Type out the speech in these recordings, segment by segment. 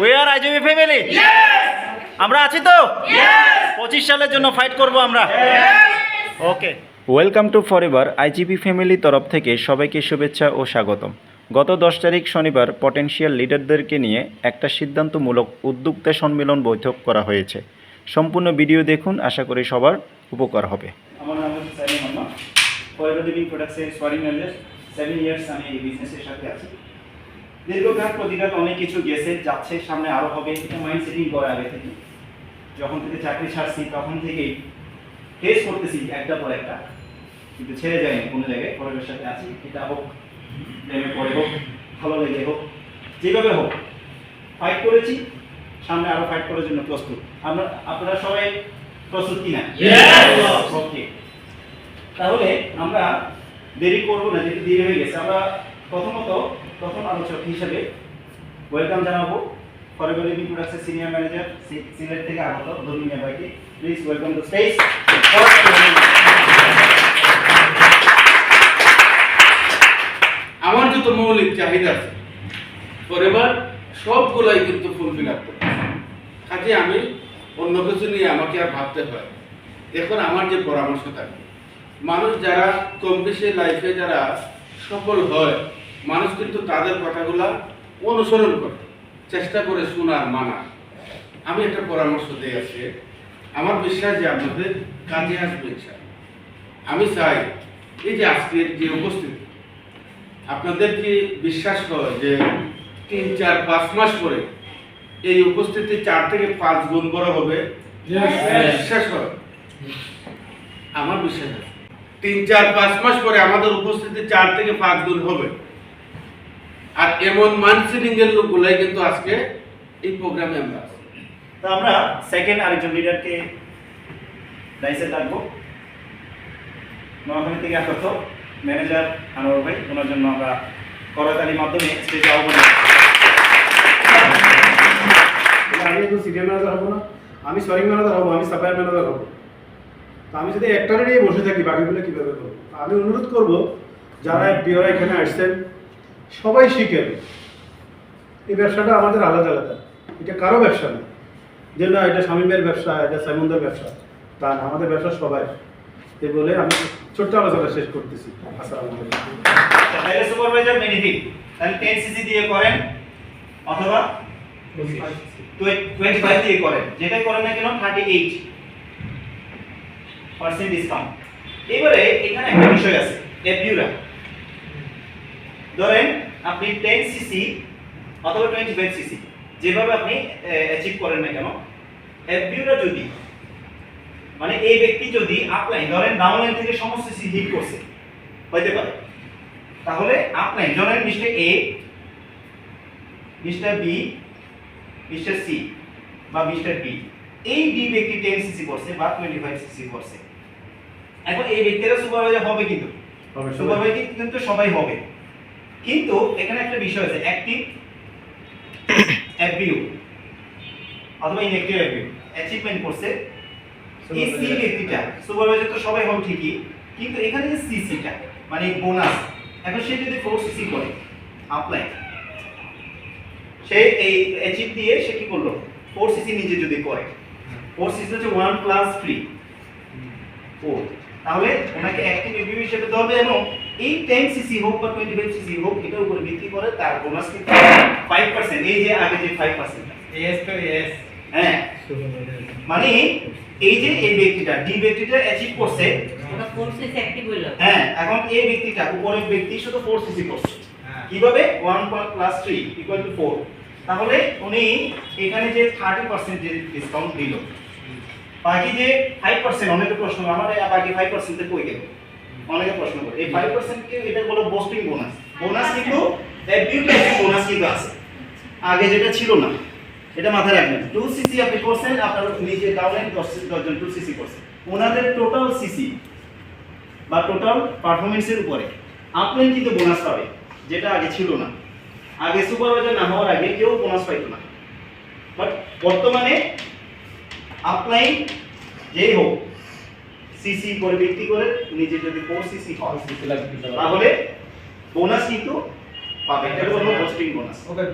We are IGB family. আমরা আছি তো 25 সালের জন্য ফাইট করব আমরা। Okay, welcome to forever IGB family তরফ থেকে সবাইকে শুভেচ্ছা ও স্বাগতম। গত 10 তারিখ শনিবার পটেনশিয়াল লিডারদেরকে নিয়ে একটা সিদ্ধান্তমূলক উদ্যোক্তা সম্মেলন বৈঠক করা হয়েছে। সম্পূর্ণ ভিডিও দেখুন, আশা করি সবার উপকার হবে। আমার নাম হচ্ছে সাইমন মান্না। ফরএভার লিভিং প্রোডাক্টসের সোয়ারিং ম্যানেজার। 7 ইয়ার্স আমি এই বিজনেসের সাথে আছি। দীর্ঘকাল প্রতিকার অনেক কিছু গেছে, যাচ্ছে, সামনে আরও হবে। এটা মাইন্ড সেটিং করা আগে থেকে, যখন থেকে চাকরি ছাড়ছি তখন থেকেই ফেস করতেছি একটা পর একটা, কিন্তু ছেড়ে যায়নি কোনো জায়গায়। পরিবারের সাথে আছি, এটা হোক প্রেমে পড়ে হোক ভালো লেগে হোক যেভাবে হোক ফাইট করেছি, সামনে আরও ফাইট করার জন্য প্রস্তুত। আপনারা সবাই প্রস্তুত কিনা? ওকে, তাহলে আমরা দেরি করবো না, যেহেতু দেরি হয়ে গেছে। আমরা প্রথম আলোচক হিসেবে ওয়েলকাম জানাবো ফরএভার লিভিং প্রোডাক্টসের সিনিয়র ম্যানেজার সিলেট থেকে আগত ধর্মিয়া ভাইকে। Please welcome to stage. আমার যত মৌলিক চাহিদা আছে ফরএভার সবগুলাই কিন্তু ফুলফিল আপ করতে, কাজে আমি অন্য কিছু নিয়ে আমাকে আর ভাবতে হয়। এখন আমার যে পরামর্শ থাকে, মানুষ যারা কম বেশি লাইফে যারা সফল হয়, মানুষ কিন্তু তাদের কথাগুলা অনুসরণ করে, চেষ্টা করে শোনার মানার। আমি একটা পরামর্শ দিয়ে আছি, আমার বিশ্বাস যে আপনাদের কাজে আসবে ইনশাআল্লাহ। আমি চাই এই যে আজকের যে উপস্থিতি, আপনাদের কি বিশ্বাস হয় যে 3, 4, 5 মাস পরে এই উপস্থিতি 4 থেকে 5 গুণ বড় হবে? বিশ্বাস হয়? আমার বিশ্বাস আছে 3, 4, 5 মাস পরে আমাদের উপস্থিতি 4 থেকে 5 গুণ হবে। আর এমন মানসিলিং এর লোকগুলাই কিন্তু আজকে এই প্রোগ্রামে আমরা আছি। তো আমরা সেকেন্ড আরেকজন লিডারকে লাইসেন্স রাখবো, নোয়াখালী থেকে আগত ম্যানেজার আনোয়ার ভাই। ওনার জন্য আমরা করতালির মাধ্যমে স্টেজে আহ্বান। আমি একটু সিনিয়র ম্যানেজার হবো না, আমি সোয়ারিং ম্যানেজার হবো, আমি সাপ্লাই ম্যানেজার হবো। তো আমি যদি একটারে নিয়ে বসে থাকি, বাকিগুলো কীভাবে করবো? আমি অনুরোধ করবো যারা বিওরা এখানে আসছেন সবাই শিখেন। এই ব্যবসাটা আমাদের আলাদা আলাদা, এটা কারো ব্যবসা না যে না এটা শামীমের ব্যবসা, এটা সাইমনদের ব্যবসা, তা না, আমাদের ব্যবসা সবাই। এই বলে আমি ছোট্ট আলোচনা শেষ করতেছি। আসসালামু আলাইকুম। তাহলে সুপারভাইজার বেনিফিট তাহলে 10 সিসি দিয়ে করেন অথবা 25 দিয়ে করেন, যেটাই করেন না কেন 38% ডিসকাউন্ট। এবারে এখানে একটা বিষয় আছে, এফবিউরা ধরেন আপনি 10 সিসি অথবা 25 সিসি যেভাবে আপনি অ্যাচিভ করেন না কেন, এফবিউরা যদি মানে এই ব্যক্তি যদি আপলাইন ধরেন ডাউনলাইন থেকে সমস্ত সিসি হিট করছে হইতে পারে, তাহলে আপলাইন ধরেন mister A, mister B, mister C বা মিস্টার বি, এই ডি ব্যক্তি 10 সিসি করছে বা 25 সিসি করছে। এখন এই ব্যক্তিরা সুপারভাইজার হবে, কিন্তু সুপারভাইজার কিন্তু সবাই হবে, কিন্তু এখানে একটা বিষয় আছে, অ্যাক্টিভ এফবিউ অথবা ইনঅ্যাক্টিভ এফবিউ অ্যাচিভমেন্ট করছে এই সি ব্যক্তিটা। সুপারভাইজার তো সবাই হবে ঠিকই, কিন্তু এখানে যে সিসিটা মানে বোনাস, এখন সে যদি 4 সিসি করে আপলাইন, সে এই অ্যাচিভ দিয়ে সে কি করলো 4 সিসি নিজে যদি করে, 4 সিসি হচ্ছে 1 + 3 4, তাহলে ওনাকে অ্যাক্টিভ এফবিউ হিসেবে দেওয়া হবে। এবং এই 10 সিসি হোক বা 25 সিসি হোক, এটার উপর ভিত্তি করে তার বোনাস কিন্তু 5%। এই যে আগে যে 5%, ইয়েস তো ইয়েস, হ্যাঁ, মানে এই যে এই ব্যক্তিটা ডি ব্যক্তিটা অ্যাচিভ করছে, ওটা 4 সিসি অ্যাক্টিভ হলো। হ্যাঁ, এখন এই ব্যক্তিটা উপরের ব্যক্তি শুধু 4 সিসি করছে। কিভাবে? 1 + 3 = 4। তাহলে উনি এখানে যে 30% যে ডিসকাউন্ট দিল, বাকি যে 5% অনেকে প্রশ্ন করে আমার বাকি 5% তে কই গেল, অনেকে প্রশ্ন করে। এই 5% কে এটা বলে বুস্টিং বোনাস। বোনাস কিন্তু এফবিউতে বোনাস কিন্তু আছে, আগে যেটা ছিল না, এটা মাথায় রাখবেন। 2 সিসি আপনি করছেন, আপনার নিজে ডাউনলাইন 10 জন 2 সিসি করছে, ওনাদের টোটাল সিসি বা টোটাল পারফরম্যান্সের উপরে আপলাইন কিন্তু বোনাস পাবে, যেটা আগে ছিল না। আগে সুপারভাইজার না হওয়ার আগে কেউ বোনাস পাইতো না, বাট বর্তমানে আপলাইন যেই হোক সিসি করে ভিত্তি করে নিজে যদি 4 সিসি হয় তাহলে বোনাস কিন্তু পাবে, এটা হলো পোস্টিং বোনাস। ওকে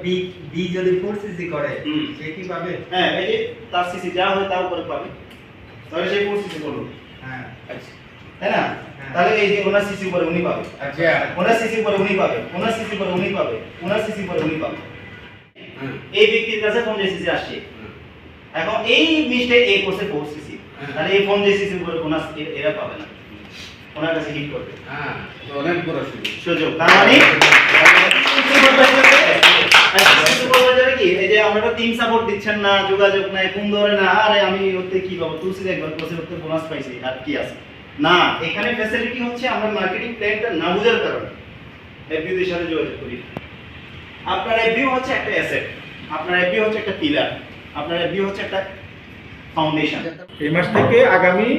বি যদি 4cc করে হুম। সে কি পাবে? হ্যাঁ, এই যে তার সিসি যা হয় তার উপরে পাবে, তাহলে সেই 4 সিসি বলুন, হ্যাঁ আচ্ছা তাই না? হ্যাঁ। তাহলে এই যে ওনার সিসি উপরে উনি পাবে, আচ্ছা ওনার সিসি উপরে উনি পাবে, ওনার সিসি উপরে উনি পাবে, ওনার সিসি উপরে উনি পাবে। হ্যাঁ এই ব্যক্তির কাছে ফোন যে সিসি আসছে, এখন এই মিস্টেক এই করছে 4 সিসি, তাহলে এই ফোন যে সিসি উপরে বোনাস এরা পাবে না, ওনার কাছে হিট করবে হ্যাঁ তো অনেক বড় সুযোগ। সুযোগ। তার মানে সুপারভাইজারে কি এই যে আমরা টিম সাপোর্ট দিচ্ছেন না, যোগাযোগ নাই, কোন ধরে না, আরে আমি ওতে কি পাবো, তুলসী একবার কোর্সে ওতে বোনাস পাইছি আর কি আছে না। এখানে ফ্যাসিলিটি হচ্ছে আমরা মার্কেটিং প্ল্যানটা না বুঝার কারণে এফবিদের সাথে যোগাযোগ করি। আপনার এফবি হচ্ছে একটা অ্যাসেট, আপনার এফবি হচ্ছে একটা পিলার, আপনার এফবি হচ্ছে একটা ফাউন্ডেশন। এই মাস থেকে আগামী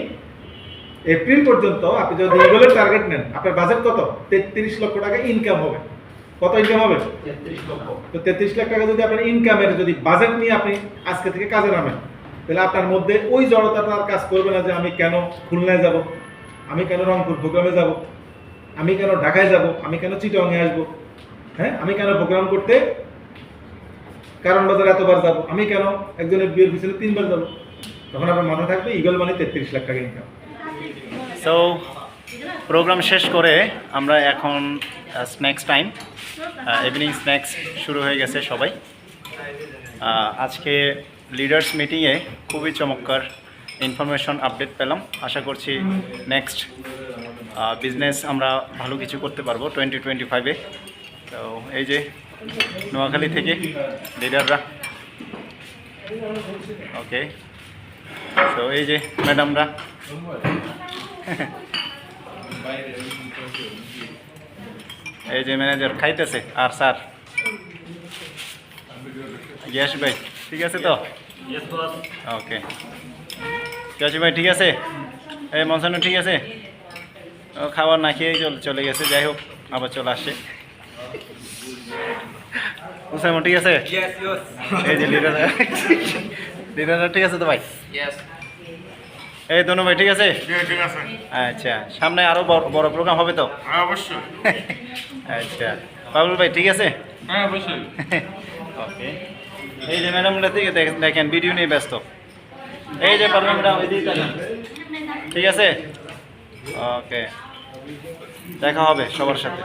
এপ্রিল পর্যন্ত আপনি যদি ইগলের টার্গেট নেন, আপনার বাজেট কত? 33 লক্ষ টাকা ইনকাম হবে। কত ইনকাম হবে? 33 লক্ষ। তো 33 লাখ টাকা যদি আপনার ইনকামের যদি বাজেট নিয়ে আপনি আজকে থেকে কাজে নামেন, তাহলে আপনার মধ্যে ওই জড়তাটা আর কাজ করবে না যে আমি কেন খুলনায় যাব, আমি কেন রংপুর প্রোগ্রামে যাব, আমি কেন ঢাকায় যাব, আমি কেন চিটাগাংয়ে আসব, হ্যাঁ, আমি কেন প্রোগ্রাম করতে কারণ বাজার এতবার যাব, আমি কেন একজনের বিয়ের পিছনে 3 বার যাব। তখন আপনার মাথায় থাকবে ইগল মানে 33 লাখ টাকা ইনকাম। সো প্রোগ্রাম শেষ করে আমরা এখন স্ন্যাক্স টাইম, ইভিনিং স্ন্যাক্স শুরু হয়ে গেছে সবাই। আজকে লিডার্স মিটিংয়ে খুবই চমৎকার ইনফরমেশন আপডেট পেলাম। আশা করছি নেক্সট বিজনেস আমরা ভালো কিছু করতে পারবো 2025-এ। তো এই যে নোয়াখালী থেকে লিডাররা, ওকে, তো এই যে ম্যাডামরা, এই যে ম্যানেজার খাইতেছে, আর স্যার গ্যাস ভাই ঠিক আছে তো? ওকে, গ্যাস ভাই ঠিক আছে, এই মনসানো ঠিক আছে, ও খাবার না খেয়েই চলে গেছে, যাই হোক আবার চলে আসছে। মনসানো ঠিক আছে, এই যে লিডার লিডাররা ঠিক আছে তো ভাই? এই দনু ভাই ঠিক আছে? ঠিক আছে আচ্ছা, সামনে আরো বড় প্রোগ্রাম হবে তো? হ্যাঁ অবশ্যই আচ্ছা, বাবুল ভাই ঠিক আছে? হ্যাঁ অবশ্যই ওকে, এই যে ম্যাডামরা থেকে দেখেন ভিডিও নিয়ে ব্যস্ত, এই যে পারবেন ম্যাডাম এদিকে তাকান। ঠিক আছে, ওকে, দেখা হবে সবার সাথে।